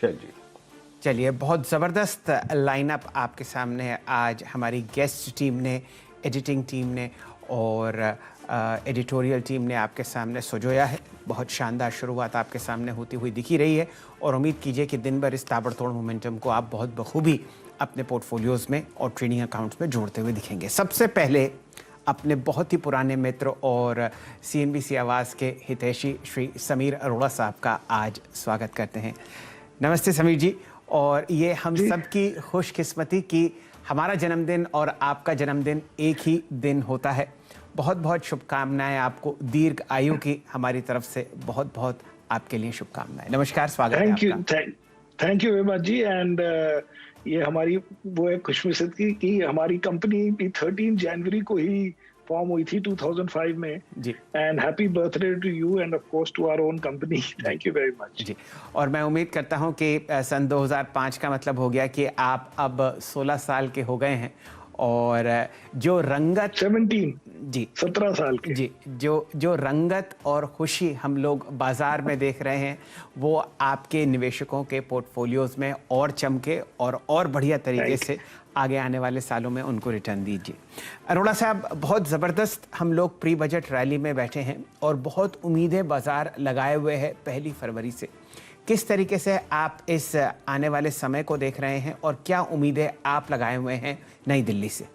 चलिए। चलिए, बहुत ज़बरदस्त लाइनअप आपके सामने है आज हमारी गेस्ट टीम ने, एडिटिंग टीम ने और एडिटोरियल टीम ने आपके सामने सजोया है। बहुत शानदार शुरुआत आपके सामने होती हुई दिखी रही है और उम्मीद कीजिए कि दिन भर इस ताबड़तोड़ मोमेंटम को आप बहुत बखूबी अपने पोर्टफोलियोज़ में और ट्रेडिंग अकाउंट्स में जोड़ते हुए दिखेंगे। सबसे पहले अपने बहुत ही पुराने मित्र और सीएनबीसी आवाज़ के हितैषी श्री समीर अरोड़ा साहब का आज स्वागत करते हैं। नमस्ते समीर जी। और ये हम जी। सब की खुशकिस्मती कि हमारा जन्मदिन और आपका जन्मदिन एक ही दिन होता है। बहुत बहुत शुभकामनाएं आपको, दीर्घ आयु की हमारी तरफ से बहुत बहुत आपके लिए शुभकामनाएं। नमस्कार, स्वागत है थैंक यू आपका। Thank you very much ji. And ये हमारी वो है खुशकिस्मती कि हमारी कंपनी भी 13 जनवरी को ही फॉर्म हुई थी 2005 में। जी and happy birthday to you and of course to our own company. Thank you very much. जी। और मैं उम्मीद करता हूं कि सन 2005 का मतलब हो गया कि आप अब 16 साल के हो गए हैं और जो रंगत 17 जी 17 साल के। जी जो रंगत और खुशी हम लोग बाजार में देख रहे हैं वो आपके निवेशकों के पोर्टफोलियोज में और चमके और बढ़िया तरीके से आगे आने वाले सालों में उनको रिटर्न दीजिए। अरोड़ा साहब, बहुत ज़बरदस्त हम लोग प्री बजट रैली में बैठे हैं और बहुत उम्मीदें बाजार लगाए हुए हैं 1 फरवरी से। किस तरीके से आप इस आने वाले समय को देख रहे हैं और क्या उम्मीदें आप लगाए हुए हैं नई दिल्ली से?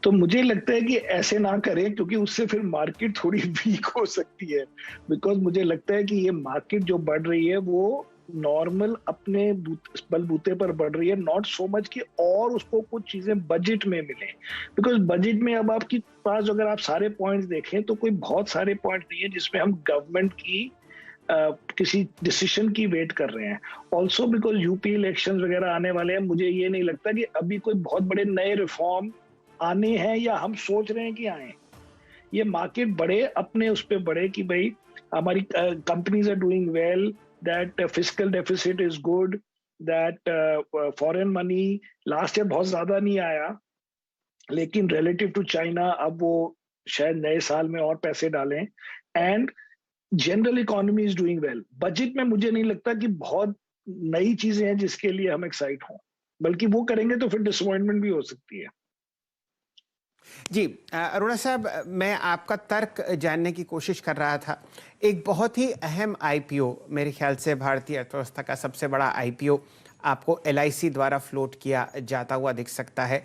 तो मुझे लगता है कि ऐसे ना करें क्योंकि उससे फिर मार्केट थोड़ी वीक हो सकती है। बिकॉज मुझे लगता है कि ये मार्केट जो बढ़ रही है वो नॉर्मल अपने बलबूते पर बढ़ रही है, नॉट सो मच कि और उसको कुछ चीजें बजट में मिले। बिकॉज बजट में अब आपके पास अगर आप सारे पॉइंट्स देखें तो कोई बहुत सारे पॉइंट नहीं है जिसमें हम गवर्नमेंट की किसी डिसीजन की वेट कर रहे हैं। ऑल्सो बिकॉज यूपी इलेक्शंस वगैरह आने वाले हैं, मुझे ये नहीं लगता कि अभी कोई बहुत बड़े नए रिफॉर्म आने हैं या हम सोच रहे हैं कि आए। ये मार्केट बढ़े, अपने उस पे बढ़े कि भाई हमारी companies are doing well, that fiscal deficit is good, that foreign money last year बहुत ज्यादा नहीं आया लेकिन रिलेटिव टू चाइना अब वो शायद नए साल में और पैसे डालें। And general economy is doing well. Budget में मुझे नहीं लगता कि बहुत नई चीजें हैं जिसके लिए हम एक्साइट हों, बल्कि वो करेंगे तो फिर डिसअपॉइंटमेंट भी हो सकती है। जी अरोड़ा साहब, मैं आपका तर्क जानने की कोशिश कर रहा था। एक बहुत ही अहम आईपीओ, मेरे ख्याल से भारतीय अर्थव्यवस्था का सबसे बड़ा आईपीओ आपको एलआईसी द्वारा फ्लोट किया जाता हुआ दिख सकता है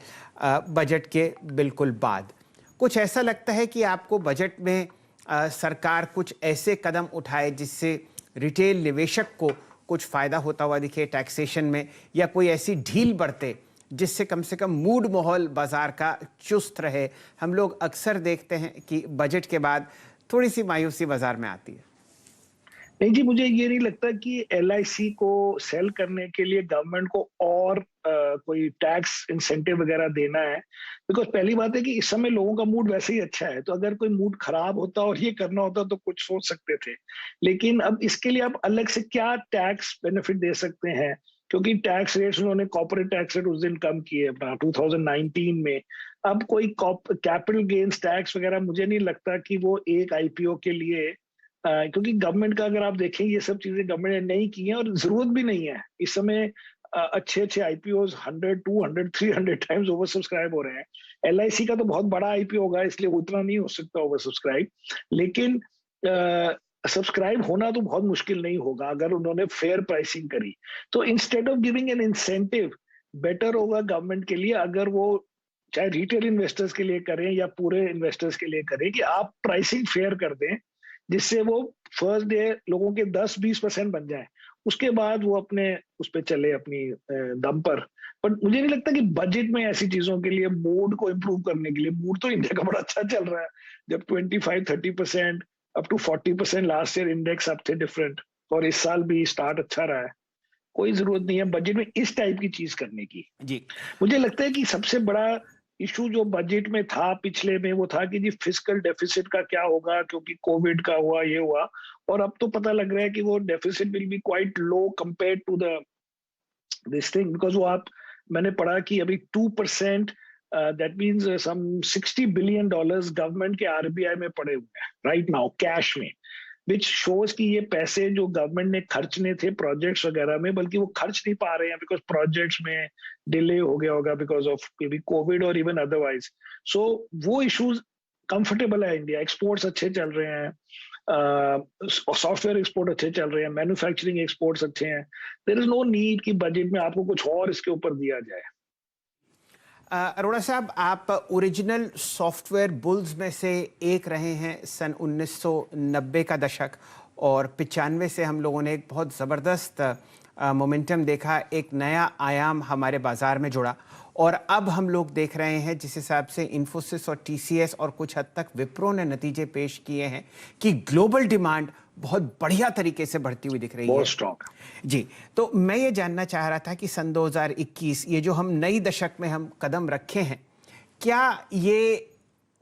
बजट के बिल्कुल बाद। कुछ ऐसा लगता है कि आपको बजट में सरकार कुछ ऐसे कदम उठाए जिससे रिटेल निवेशक को कुछ फ़ायदा होता हुआ दिखे टैक्सेशन में, या कोई ऐसी ढील बरते जिससे कम से कम मूड माहौल बाजार का चुस्त रहे। हम लोग अक्सर देखते हैं कि बजट के बाद थोड़ी सी मायूसी बाजार में आती है। नहीं जी, मुझे ये नहीं लगता कि एलआईसी को सेल करने के लिए गवर्नमेंट को और कोई टैक्स इंसेंटिव वगैरह देना है। बिकॉज पहली बात है कि इस समय लोगों का मूड वैसे ही अच्छा है, तो अगर कोई मूड खराब होता और ये करना होता तो कुछ सोच सकते थे। लेकिन अब इसके लिए आप अलग से क्या टैक्स बेनिफिट दे सकते हैं, क्योंकि टैक्स रेट्स उन्होंने कॉर्पोरेट टैक्स रेट उस दिन कम किए अपना 2019 में। अब कोई कैपिटल गेन्स टैक्स वगैरह मुझे नहीं लगता कि वो एक आईपीओ के लिए क्योंकि गवर्नमेंट का अगर आप देखें ये सब चीजें गवर्नमेंट ने नहीं की हैं और जरूरत भी नहीं है। इस समय अच्छे अच्छे आईपीओ 100, 200, 300 टाइम्स ओवर सब्सक्राइब हो रहे हैं। एलआईसी का तो बहुत बड़ा आईपीओ होगा इसलिए उतना नहीं हो सकता ओवर सब्सक्राइब, लेकिन सब्सक्राइब होना तो बहुत मुश्किल नहीं होगा अगर उन्होंने फेयर प्राइसिंग करी। तो instead of giving an incentive, better होगा गवर्नमेंट के लिए अगर वो चाहे रिटेल इन्वेस्टर्स के लिए करें या पूरे इन्वेस्टर्स के लिए करें कि आप प्राइसिंग फेयर कर दें, जिससे वो फर्स्ट डे लोगों के 10-20% बन जाए, उसके बाद वो अपने उस पर चले अपनी दम पर। बट मुझे नहीं लगता कि बजट में ऐसी चीजों के लिए मूड को इम्प्रूव करने के लिए, मूड तो इंडिया का बड़ा अच्छा चल रहा है। जब 25-30% up to 40% last year index अब थे डिफरेंट, और इस साल भी स्टार्ट अच्छा रहा है। कोई जरूरत नहीं है बजट में इस टाइप की चीज करने की। जी मुझे लगता है कि सबसे बड़ा इशू जो बजट में था पिछले में वो था कि जी फिस्कल डेफिसिट का क्या होगा, क्योंकि कोविड का हुआ ये हुआ। और अब तो पता लग रहा है कि वो deficit will be quite low compare to the this thing. Because वो आप मैंने पढ़ा कि अभी 2%, that means some $60 billion government के आरबीआई में पड़े हुए हैं राइट नाउ कैश में, विच शोज कि ये पैसे जो गवर्नमेंट ने खर्चने थे प्रोजेक्ट्स वगैरह में, बल्कि वो खर्च नहीं पा रहे हैं बिकॉज प्रोजेक्ट्स में डिले हो गया होगा because of may be Covid और इवन अदरवाइज। सो वो इश्यूज कंफर्टेबल है इंडिया, एक्सपोर्ट्स अच्छे चल रहे हैं, सॉफ्टवेयर एक्सपोर्ट अच्छे चल रहे हैं, मैन्युफैक्चरिंग एक्सपोर्ट्स अच्छे हैं। देयर इज नो नीड कि बजट में आपको कुछ और इसके ऊपर दिया जाए। अरोड़ा साहब, आप ओरिजिनल सॉफ्टवेयर बुल्स में से एक रहे हैं सन 1990 का दशक, और 95 से हम लोगों ने एक बहुत ज़बरदस्त मोमेंटम देखा, एक नया आयाम हमारे बाज़ार में जुड़ा। और अब हम लोग देख रहे हैं जिस हिसाब से इन्फोसिस और टीसीएस और कुछ हद तक विप्रो ने नतीजे पेश किए हैं कि ग्लोबल डिमांड बहुत बढ़िया तरीके से बढ़ती हुई दिख रही है। बहुत स्ट्रॉन्ग। जी, तो मैं ये जानना चाह रहा था कि सन 2021 ये जो हम नई दशक में हम कदम रखे हैं, क्या ये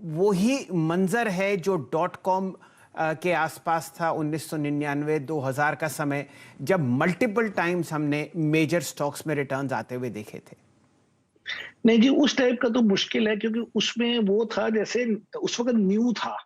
वही मंजर है जो .com के आसपास था 1999-2000 का समय, जब मल्टीपल टाइम्स हमने मेजर स्टॉक्स में रिटर्न्स आते हुए देखे थे? नहीं जी, उस टाइप का तो मुश्किल है क्योंकि उसमें वो था जैसे उस वक्त न्यू था,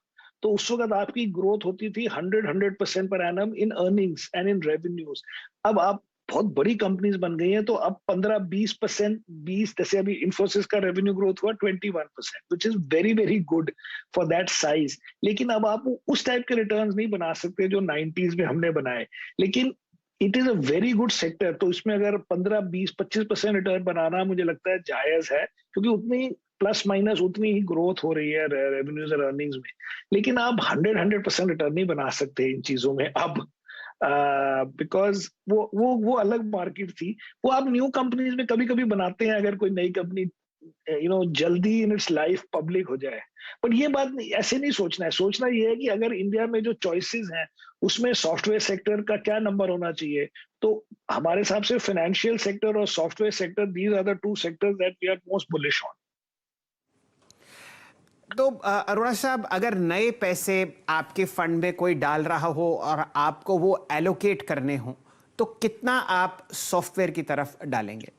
तो उस वक्त आपकी ग्रोथ होती थी 100% per annum in earnings and in revenues. अब आप बहुत बड़ी कंपनीज बन गई हैं तो अब 15-20%, 20 जैसे अभी इन्फोसिस का रेवेन्यू ग्रोथ हुआ 21%, which is very very good for that size. लेकिन अब आप उस टाइप के रिटर्न्स नहीं बना सकते जो 90s में हमने बनाए। लेकिन it is a very good sector, तो इसमें अगर 15-20-25% रिटर्न बनाना मुझे लगता है जायज है, क्योंकि उतनी प्लस माइनस उतनी ही ग्रोथ हो रही है रेवेन्यूज और अर्निंग्स में। लेकिन आप 100% रिटर्न नहीं बना सकते इन चीजों में अब, बिकॉज वो अलग मार्केट थी। वो आप न्यू कंपनीज में कभी कभी बनाते हैं अगर कोई नई कंपनी जल्दी इन इट्स लाइफ पब्लिक हो जाए। बट ये बात नहीं, ऐसे नहीं सोचना है। सोचना ये है कि अगर इंडिया में जो चॉइसेस हैं उसमें सॉफ्टवेयर सेक्टर का क्या नंबर होना चाहिए, तो हमारे हिसाब से फाइनेंशियल सेक्टर और software sector, these are the two sectors that we are most bullish on. तो अरोड़ा साहब, अगर नए पैसे आपके फंड में कोई डाल रहा हो और आपको वो एलोकेट करने हो, तो कितना आप सॉफ्टवेयर की तरफ डालेंगे?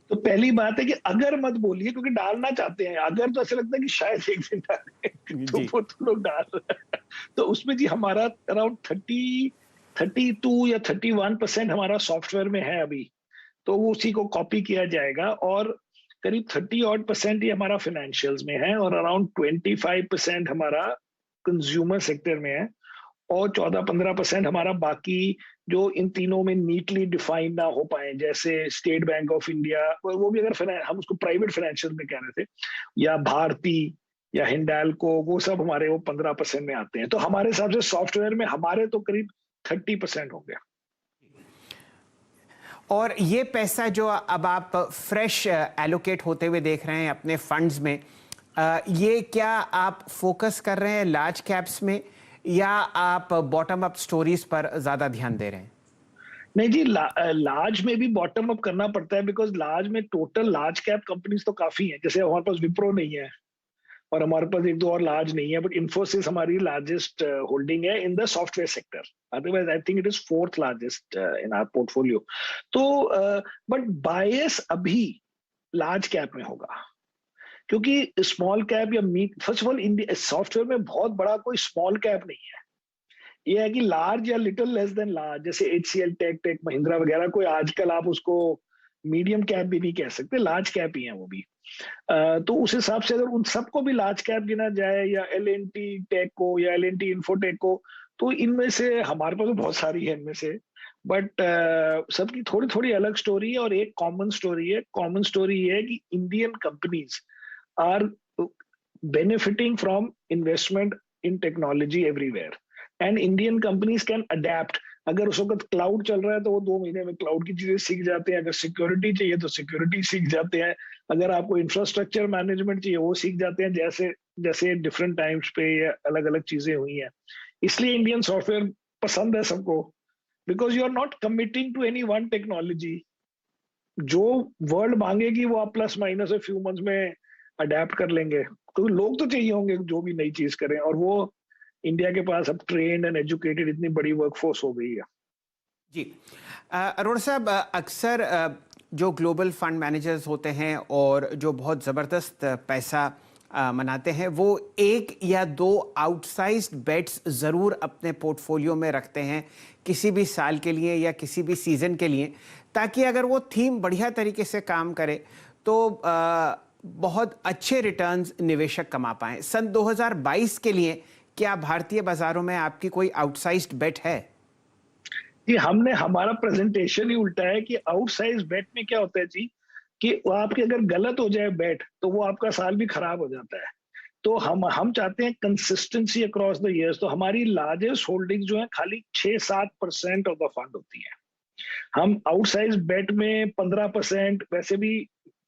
तो पहली बात है कि अगर मत बोलिए, क्योंकि डालना चाहते हैं। अगर तो ऐसा लगता है कि शायद एक दिन डालें तो जी। वो तो लोग डाल रहे हैं। तो उसमें जी हमारा अराउंड 32 या 31% हमारा सॉफ्टवेयर में है अभी, तो वो उसी को कॉपी किया जाएगा। और करीब 30% ही हमारा फाइनेंशियल्स में है, और अराउंड 25% हमारा कंज्यूमर सेक्टर में है, और 14-15% हमारा बाकी जो इन तीनों में नीटली डिफाइन ना हो पाए, जैसे स्टेट बैंक ऑफ इंडिया, वो भी अगर हम उसको प्राइवेट फाइनेंशियल में कह रहे थे, या भारती या हिंडाल्को, वो सब हमारे वो 15% में आते हैं। तो हमारे हिसाब से सॉफ्टवेयर में हमारे तो करीब 30% हो गया। और ये पैसा जो अब आप फ्रेश एलोकेट होते हुए देख रहे हैं अपने फंड्स में, ये क्या आप फोकस कर रहे हैं लार्ज कैप्स में, या आप बॉटम अप स्टोरीज पर ज्यादा ध्यान दे रहे हैं? नहीं जी, लार्ज में भी बॉटम अप करना पड़ता है, बिकॉज लार्ज में टोटल लार्ज कैप कंपनीज तो काफी हैं। जैसे हमारे पास विप्रो नहीं है, और हमारे पास एक दो और लार्ज नहीं है, बट इन्फोसिस हमारी लार्जेस्ट होल्डिंग है in the software sector. Otherwise I think it is fourth largest in our portfolio. तो बट बायस अभी लार्ज कैप में होगा, क्योंकि स्मॉल कैप या mid, first of all India software में बहुत बड़ा कोई स्मॉल कैप नहीं है। ये है कि लार्ज या लिटिल लेस देन लार्ज, जैसे एचसीएल, टेक महिंद्रा वगैरह, कोई आजकल आप उसको मीडियम कैप भी नहीं कह सकते, लार्ज कैप ही है वो भी। तो उस हिसाब से अगर उन सबको भी लार्ज कैप गिना जाए, या एल&टी टेक को, या एल&टी इन्फोटेक को, तो इनमें से हमारे पास तो बहुत सारी है इनमें से, बट सबकी थोड़ी थोड़ी अलग स्टोरी है। और एक कॉमन स्टोरी है, कॉमन स्टोरी ये है कि Indian companies are benefiting from investment in technology everywhere, and Indian companies can adapt। अगर उस वक्त क्लाउड चल रहा है तो वो 2 महीने में क्लाउड की चीजें सीख जाते हैं, अगर सिक्योरिटी चाहिए तो सिक्योरिटी सीख जाते हैं, अगर आपको इंफ्रास्ट्रक्चर मैनेजमेंट चाहिए वो सीख जाते हैं, जैसे जैसे डिफरेंट टाइम्स पे अलग अलग चीजें हुई हैं। इसलिए इंडियन सॉफ्टवेयर पसंद है सबको, because you are not committing to any one technology. जो वर्ल्ड मांगेगी वो आप plus minus a few months में अडेप्ट कर लेंगे। तो लोग तो चाहिए होंगे जो भी नई चीज करें, और वो इंडिया के पास अब ट्रेन्ड एंड एजुकेटेड इतनी बड़ी वर्कफोर्स हो गई है। जी, अरोड़ा साहब, अक्सर जो ग्लोबल फंड मैनेजर्स होते हैं और जो बहुत ज़बरदस्त पैसा मनाते हैं वो एक या दो आउटसाइज्ड बेट्स ज़रूर अपने पोर्टफोलियो में रखते हैं किसी भी साल के लिए या किसी भी सीज़न के लिए, ताकि अगर वो थीम बढ़िया तरीके से काम करे तो बहुत अच्छे रिटर्न्स निवेशक कमा पाएं। सन 2022 के लिए क्या भारतीय बाजारों में आपकी कोई आउटसाइज्ड बेट है? जी, हमने हमारा प्रेजेंटेशन ही उल्टा है कि आउटसाइज बेट में क्या होता है जी, कि वो आपके अगर गलत हो जाए बेट तो वो आपका साल भी खराब हो जाता है। तो हम चाहते हैं कंसिस्टेंसी अक्रॉस द इयर्स। तो हमारी लार्जेस्ट होल्डिंग जो है खाली 6-7% ऑफ द फंड होती है। हम आउटसाइज बेट में 15%, वैसे भी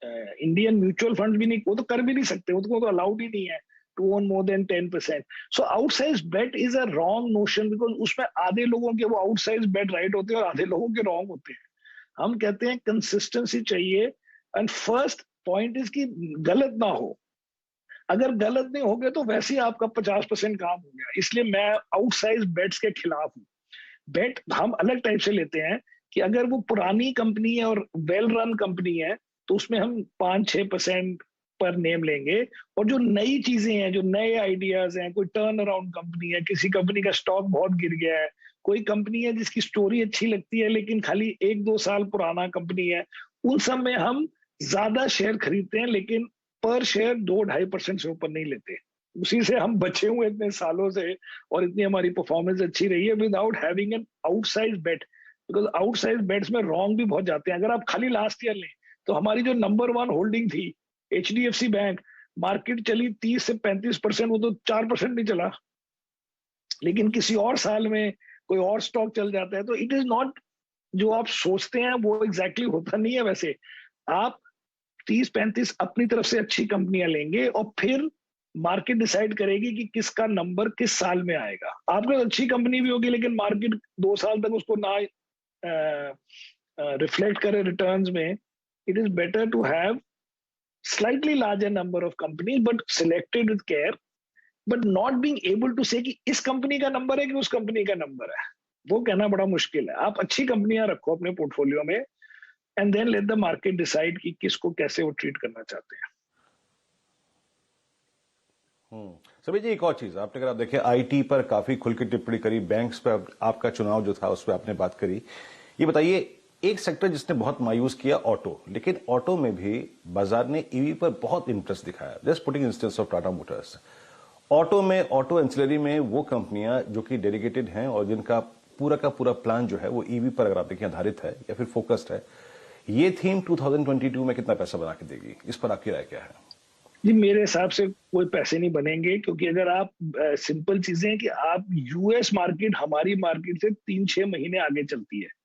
इंडियन म्यूचुअल फंड भी नहीं, वो तो कर भी नहीं सकते, उनको तो अलाउड ही नहीं है to own more than 10%। So outsize bet is a wrong notion, because उसमें आधे लोगों के वो आउटसाइज बेट राइट होते हैं और आधे लोगों के रॉन्ग होते हैं। हम कहते हैं कंसिस्टेंसी चाहिए, एंड फर्स्ट पॉइंट इज कि गलत ना हो। अगर गलत नहीं हो गए तो वैसे ही आपका 50% काम हो गया। इसलिए मैं आउटसाइज बेट्स के खिलाफ हूँ। बेट हम अलग टाइप से लेते हैं कि अगर वो पुरानी कंपनी है और वेल रन कंपनी है तो उसमें हम 5-6% पर नेम लेंगे। और जो नई चीजें हैं, जो नए आइडियाज हैं, कोई टर्न अराउंड कंपनी है, किसी कंपनी का स्टॉक बहुत गिर गया है, कोई कंपनी है जिसकी स्टोरी अच्छी लगती है लेकिन खाली 1-2 साल पुराना कंपनी है, उन सब में हम ज्यादा शेयर खरीदते हैं, लेकिन पर शेयर 2-2.5% से ऊपर नहीं लेते। उसी से हम बचे हुए इतने सालों से, और इतनी हमारी परफॉर्मेंस अच्छी रही है without having an outsize bet. Because outsize bets में रॉन्ग भी बहुत जाते हैं। अगर आप खाली लास्ट ईयर लें तो हमारी जो नंबर 1 होल्डिंग थी HDFC बैंक, मार्केट चली 30 से 35%, वो तो 4% नहीं चला। लेकिन किसी और साल में कोई और स्टॉक चल जाता है। तो इट इज नॉट जो आप सोचते हैं वो एग्जैक्टली होता नहीं है। वैसे आप 30-35 अपनी तरफ से अच्छी कंपनियां लेंगे और फिर मार्केट डिसाइड करेगी कि किसका नंबर किस साल में आएगा। आपके पास अच्छी कंपनी भी होगी लेकिन मार्केट 2 साल तक उसको ना रिफ्लेक्ट करे रिटर्न्स में, it is better to have slightly larger number of companies but selected with care, but not being able to say कि इस कंपनी का नंबर है कि उस कंपनी का नंबर है, वो कहना बड़ा मुश्किल है। आप अच्छी कंपनियां रखो अपने पोर्टफोलियो में and then let the market decide कि किसको कैसे वो ट्रीट करना चाहते हैं। सभी जी, एक और चीज आपने, अगर आप देखें, आईटी पर काफी खुल के टिप्पणी करी, बैंक्स पर आपका चुनाव जो था उस पर आपने बात करी। ये बताइए, एक सेक्टर जिसने बहुत मायूस किया, ऑटो, लेकिन ऑटो में भी बाजार ने ईवी पर बहुत इंटरेस्ट दिखाया। Just putting instance of Tata Motors, auto में, ऑटो एंसिलरी में वो कंपनियां जो कि डेडिकेटेड हैं और जिनका पूरा का पूरा प्लान जो है वो ईवी पर, अगर आप देखें, आधारित है या फिर फोकस्ड है। ये थीम 2022 में कितना पैसा बना के देगी, इस पर आपकी राय क्या है? जी, मेरे हिसाब से कोई पैसे नहीं बनेंगे, क्योंकि अगर आप सिंपल चीजें हैं कि आप यूएस मार्केट हमारी मार्केट से 3-6 महीने आगे चलती है।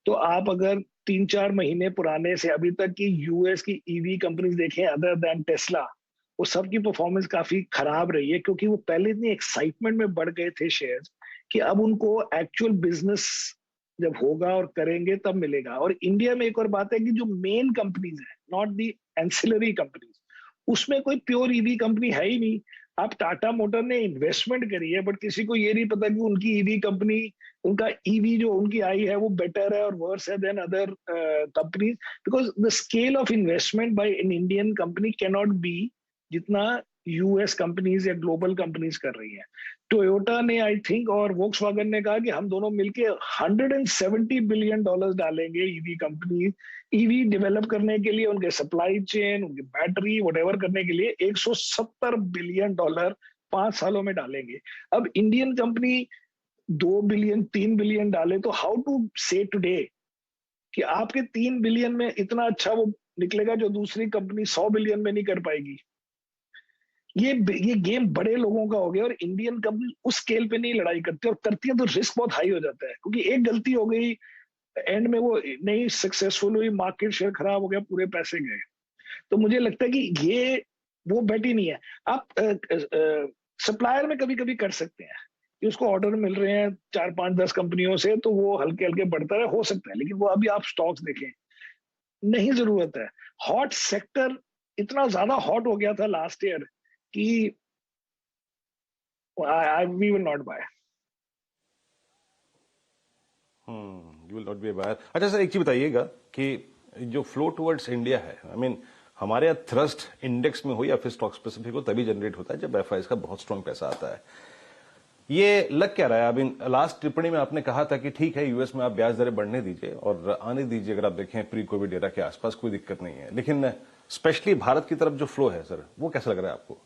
तो आप अगर 3-4 महीने पुराने से अभी तक की यूएस की ईवी कंपनीज देखें अदर देन टेस्ला, वो सब की परफॉर्मेंस काफी खराब रही है, क्योंकि वो पहले इतनी एक्साइटमेंट में बढ़ गए थे शेयर्स कि अब उनको एक्चुअल बिजनेस जब होगा और करेंगे तब मिलेगा। और इंडिया में एक और बात है कि जो मेन कंपनीज है, नॉट दी एंसिलरी कंपनीज, उसमें कोई प्योर ईवी कंपनी है ही नहीं। आप टाटा मोटर ने इन्वेस्टमेंट करी है बट किसी को ये नहीं पता कि उनकी ईवी कंपनी, उनका ईवी जो उनकी आई है वो बेटर है और वर्स है than other companies, because the scale of investment by an Indian company can not be जितना यूएस कंपनीज या ग्लोबल कंपनीज कर रही हैं। टोयोटा ने आई थिंक और वोक्सवैगन ने कहा कि हम दोनों मिलके $170 बिलियन डालेंगे ईवी कंपनी, ईवी डेवलप करने के लिए, उनके सप्लाई चेन, उनकी बैटरी व्हाटएवर करने के लिए $170 बिलियन 5 सालों में डालेंगे। अब इंडियन कंपनी 2 बिलियन 3 बिलियन डाले तो हाउ टू से टुडे कि आपके 3 बिलियन में इतना अच्छा वो निकलेगा जो दूसरी कंपनी 100 बिलियन में नहीं कर पाएगी। ये गेम बड़े लोगों का हो गया और इंडियन कंपनी उस स्केल पे नहीं लड़ाई करती, और करती है तो रिस्क बहुत हाई हो जाता है, क्योंकि एक गलती हो गई, एंड में वो नहीं सक्सेसफुल हुई, मार्केट शेयर खराब हो गया, पूरे पैसे गए। तो मुझे लगता है कि ये वो बेट ही नहीं है। आप सप्लायर में कभी कभी कर सकते हैं कि उसको ऑर्डर मिल रहे हैं 4-5-10 कंपनियों से, तो वो हल्के हल्के बढ़ता रहे, हो सकता है, लेकिन वो अभी आप स्टॉक्स देखें, नहीं जरूरत है। हॉट सेक्टर इतना ज्यादा हॉट हो गया था लास्ट ईयर कि we will not buy. You will not be a buyer. अच्छा सर, एक चीज बताइएगा कि जो फ्लो टुवर्ड्स इंडिया है, आई मीन, हमारे यहाँ थ्रस्ट इंडेक्स में हो या फिर स्टॉक स्पेसिफिक हो तभी जनरेट होता है जब एफआईज का बहुत स्ट्रांग पैसा आता है। ये लग क्या रहा है? अभी लास्ट टिप्पणी में आपने कहा था कि ठीक है यूएस में आप ब्याज दरें बढ़ने दीजिए और आने दीजिए, अगर आप देखें प्री कोविड एरा के आसपास कोई दिक्कत नहीं है, लेकिन स्पेशली भारत की तरफ जो फ्लो है सर, वो कैसा लग रहा है आपको?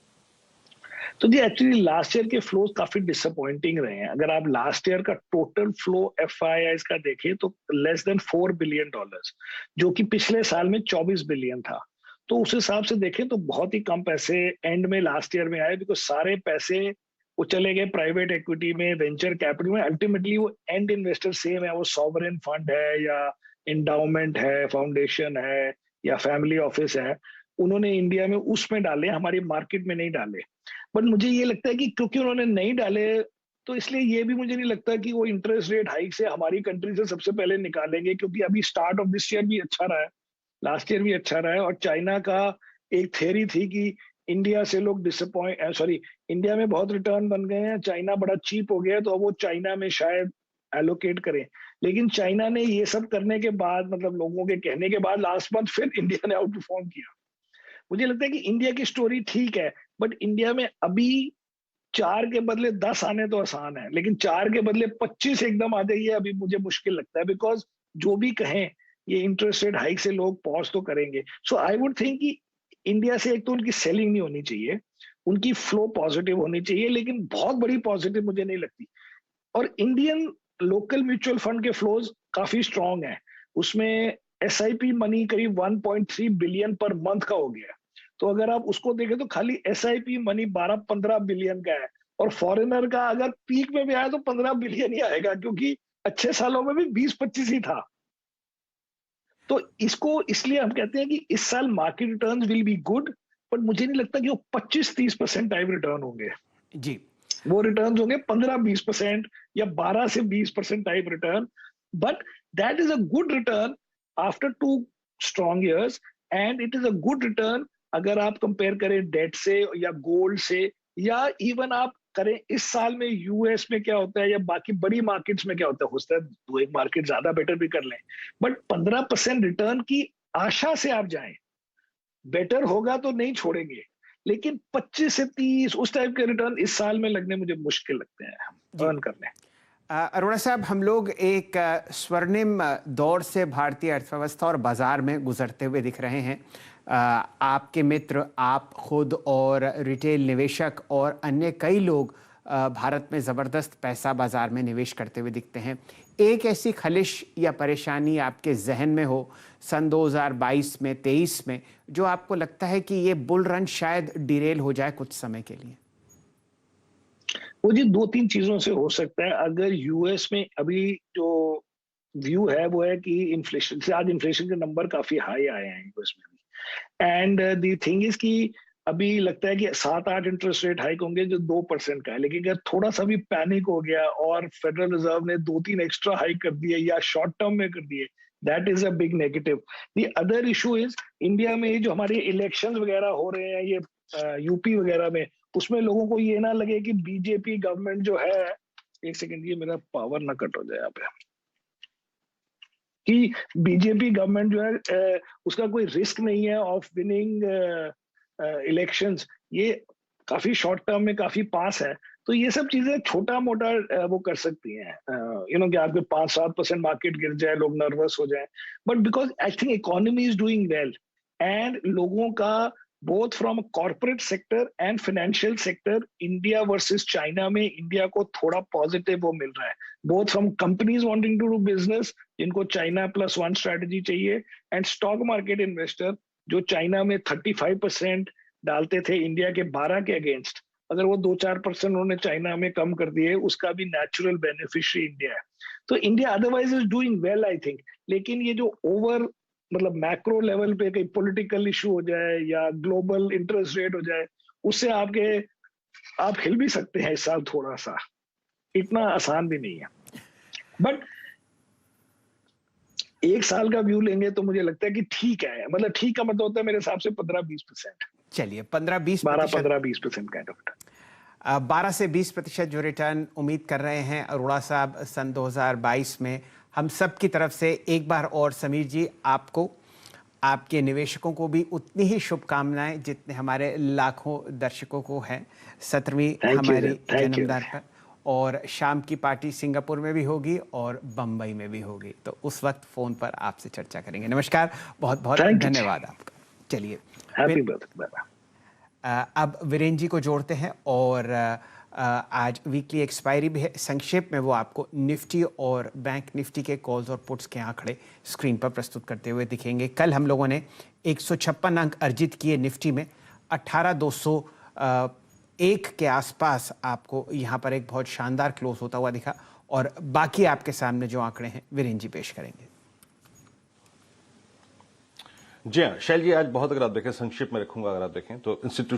तो जी एक्चुअली लास्ट ईयर के फ्लोज काफी डिसअपॉइंटिंग रहे हैं। अगर आप लास्ट ईयर का टोटल फ्लो एफआईआई का देखें तो लेस देन $4 बिलियन, जो कि पिछले साल में 24 बिलियन था। तो उस हिसाब से देखें तो बहुत ही कम पैसे एंड में लास्ट ईयर में आए, बिकॉज सारे पैसे वो चले गए प्राइवेट इक्विटी में, वेंचर कैपिटल में। अल्टीमेटली वो एंड इन्वेस्टर सेम है, वो सॉवरेन फंड है या इंडाउमेंट है, फाउंडेशन है या फैमिली ऑफिस है, उन्होंने इंडिया में उसमें डाले, हमारी मार्केट में नहीं डाले। बट मुझे ये लगता है कि क्योंकि उन्होंने नहीं डाले तो इसलिए ये भी मुझे नहीं लगता कि वो इंटरेस्ट रेट हाइक से हमारी कंट्री से सबसे पहले निकालेंगे, क्योंकि अभी स्टार्ट ऑफ दिस ईयर भी अच्छा रहा है, लास्ट ईयर भी अच्छा रहा है। और चाइना का एक थ्योरी थी कि इंडिया से लोग इंडिया में बहुत रिटर्न बन गए हैं, चाइना बड़ा चीप हो गया, तो अब वो चाइना में शायद एलोकेट करें। लेकिन चाइना ने ये सब करने के बाद, मतलब लोगों के कहने के बाद, लास्ट मंथ फिर इंडिया ने आउट परफॉर्म किया। मुझे लगता है कि इंडिया की स्टोरी ठीक है, बट इंडिया में अभी 4 के बदले 10 आने तो आसान है, लेकिन 4 के बदले 25 एकदम आ जाइए अभी मुझे मुश्किल लगता है। बिकॉज जो भी कहें ये इंटरेस्ट रेट हाइक से लोग पॉज तो करेंगे। सो आई वुड थिंक कि इंडिया से एक तो उनकी सेलिंग नहीं होनी चाहिए, उनकी फ्लो पॉजिटिव होनी चाहिए, लेकिन बहुत बड़ी पॉजिटिव मुझे नहीं लगती। और इंडियन लोकल म्यूचुअल फंड के फ्लोज काफी स्ट्रांग है, उसमें एसआईपी मनी करीब 1.3 बिलियन पर मंथ का हो गया। तो अगर आप उसको देखें तो खाली एसआईपी मनी 12-15 बिलियन का है, और फॉरेनर का अगर पीक में भी आया तो 15 बिलियन ही आएगा, क्योंकि अच्छे सालों में भी 20-25 ही था। तो इसको इसलिए हम कहते हैं कि इस साल market returns will be good, but मुझे नहीं लगता कि वो 25-30% टाइप रिटर्न होंगे जी। वो रिटर्न्स होंगे 15-20% या 12 से 20% type return. But that is a good return after 2 strong years, and it is a good return अगर आप कंपेयर करें डेट से या गोल्ड से, या इवन आप करें इस साल में यूएस में क्या होता है या बाकी बड़ी मार्केट्स में क्या होता है दो एक मार्केट ज्यादा बेटर भी कर लें, बट 15% रिटर्न की आशा से आप जाएं। बेटर होगा तो नहीं छोड़ेंगे, लेकिन 25 से 30 उस टाइप के रिटर्न इस साल में लगने मुझे मुश्किल लगते हैं अर्न करने। अरोड़ा साहब, हम लोग एक स्वर्णिम दौर से भारतीय अर्थव्यवस्था और बाजार में गुजरते हुए दिख रहे हैं। आपके मित्र, आप खुद और रिटेल निवेशक और अन्य कई लोग भारत में ज़बरदस्त पैसा बाजार में निवेश करते हुए दिखते हैं। एक ऐसी खलिश या परेशानी आपके जहन में हो सन 2022 में, 23 में, जो आपको लगता है कि ये बुल रन शायद डिरेल हो जाए कुछ समय के लिए? वो जी 2-3 चीजों से हो सकता है। अगर यूएस में अभी जो व्यू है वो है कि इन्फ्लेशन से, आज इन्फ्लेशन के नंबर काफी हाई आए हैं यूएस में भी, एंड द थिंग इज कि अभी लगता है कि 7-8 इंटरेस्ट रेट हाइक होंगे जो 2% का है। लेकिन अगर थोड़ा सा भी पैनिक हो गया और फेडरल रिजर्व ने 2-3 एक्स्ट्रा हाइक कर दिए या शॉर्ट टर्म में कर दिए, that is a big negative. The other issue is India में जो हमारे इलेक्शंस वगैरह हो रहे हैं ये यूपी वगैरह में, उसमें लोगों को ये ना लगे कि बीजेपी गवर्नमेंट जो है, एक सेकंड ये मेरा पावर ना कट हो जाए यहाँ पे, कि बीजेपी गवर्नमेंट जो है उसका कोई रिस्क नहीं है ऑफ विनिंग इलेक्शंस, ये काफी शॉर्ट टर्म में काफी पास है। तो ये सब चीजें छोटा मोटा वो कर सकती हैं, कि आपके 5-7% मार्केट गिर जाए, लोग नर्वस हो जाए, but because I think economy is doing well, and लोगों का both from corporate sector and financial sector, India versus China में इंडिया को थोड़ा पॉजिटिव वो मिल रहा है, both from companies wanting to do business जिनको चाइना +1 स्ट्रेटजी चाहिए, एंड स्टॉक मार्केट इन्वेस्टर जो चाइना में 35% डालते थे इंडिया के 12 के अगेंस्ट, अगर वो 2-4% उन्होंने चाइना में कम कर दिए, उसका भी नेचुरल बेनिफिशियरी इंडिया है। तो India otherwise is doing well I think. लेकिन ये जो ओवर मतलब मैक्रो लेवल पे कहीं पॉलिटिकल इशू हो जाए या ग्लोबल इंटरेस्ट रेट हो जाए, उससे आप हिल भी सकते हैं इस साल थोड़ा सा, इतना आसान भी नहीं है। बट एक साल का व्यू लेंगे तो मुझे लगता है कि ठीक है, मतलब ठीक का मतलब होता है मेरे हिसाब से 15-20%। चलिए 15-20%, 12-15-20% काइंड ऑफ 12 से 20% जो रिटर्न उम्मीद कर रहे हैं अरोड़ा साहब सन 2022 में, हम सब की तरफ से एक बार और समीर जी आपको आपके निवेशकों को भी उतनी ही शुभकामनाएं जितने हमारे लाखों दर्शकों को हैं 17वीं हमारी जन्मदिन पर। और शाम की पार्टी सिंगापुर में भी होगी और बम्बई में भी होगी, तो उस वक्त फ़ोन पर आपसे चर्चा करेंगे। नमस्कार, बहुत बहुत धन्यवाद आपका। चलिए, हैप्पी बर्थडे। अब वीरेंद्र जी को जोड़ते हैं और आज वीकली एक्सपायरी भी है। संक्षेप में वो आपको निफ्टी और बैंक निफ्टी के कॉल्स और पुट्स के आंकड़े स्क्रीन पर प्रस्तुत करते हुए दिखेंगे। कल हम लोगों ने 156 अंक अर्जित किए निफ्टी में, 18,201 के आसपास आपको यहाँ पर एक बहुत शानदार क्लोज होता हुआ दिखा। और बाकी आपके सामने जो आंकड़े हैं वीरेंद्र जी पेश करेंगे। जी हाँ शैल जी, आज बहुत अगर आप देखें, संक्षिप्त में रखूंगा, अगर आप देखें तो इंस्टीट्यूशन